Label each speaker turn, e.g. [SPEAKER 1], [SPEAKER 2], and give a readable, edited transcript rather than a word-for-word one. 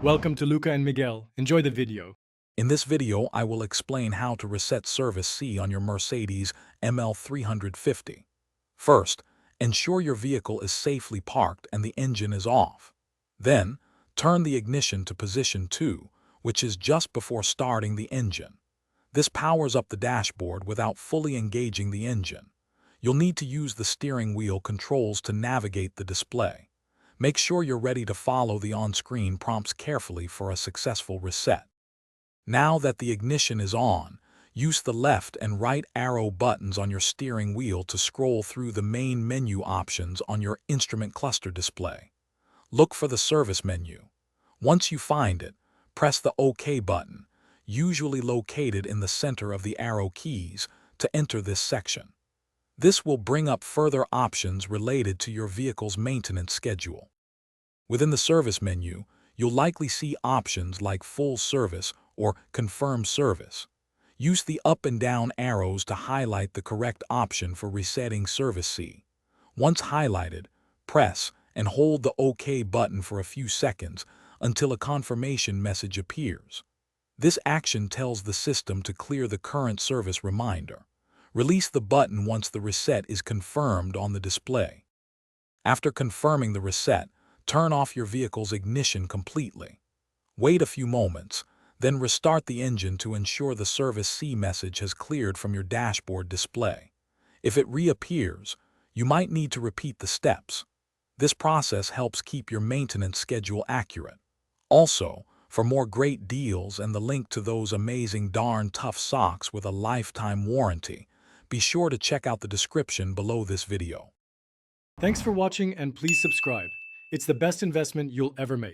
[SPEAKER 1] Welcome to Luca and Miguel. Enjoy the video.
[SPEAKER 2] In this video, I will explain how to reset service C on your Mercedes Ml350. First, ensure your vehicle is safely parked and the engine is off. Then, turn the ignition to position 2, which is just before starting the engine. This powers up the dashboard without fully engaging the engine. You'll need to use the steering wheel controls to navigate the display. Make sure you're ready to follow the on-screen prompts carefully for a successful reset. Now that the ignition is on, use the left and right arrow buttons on your steering wheel to scroll through the main menu options on your instrument cluster display. Look for the service menu. Once you find it, press the OK button, usually located in the center of the arrow keys, to enter this section. This will bring up further options related to your vehicle's maintenance schedule. Within the service menu, you'll likely see options like full service or confirm service. Use the up and down arrows to highlight the correct option for resetting service C. Once highlighted, press and hold the OK button for a few seconds until a confirmation message appears. This action tells the system to clear the current service reminder. Release the button once the reset is confirmed on the display. After confirming the reset, turn off your vehicle's ignition completely. Wait a few moments, then restart the engine to ensure the Service C message has cleared from your dashboard display. If it reappears, you might need to repeat the steps. This process helps keep your maintenance schedule accurate. Also, for more great deals and the link to those amazing darn tough socks with a lifetime warranty, be sure to check out the description below this video.
[SPEAKER 1] Thanks for watching and please subscribe. It's the best investment you'll ever make.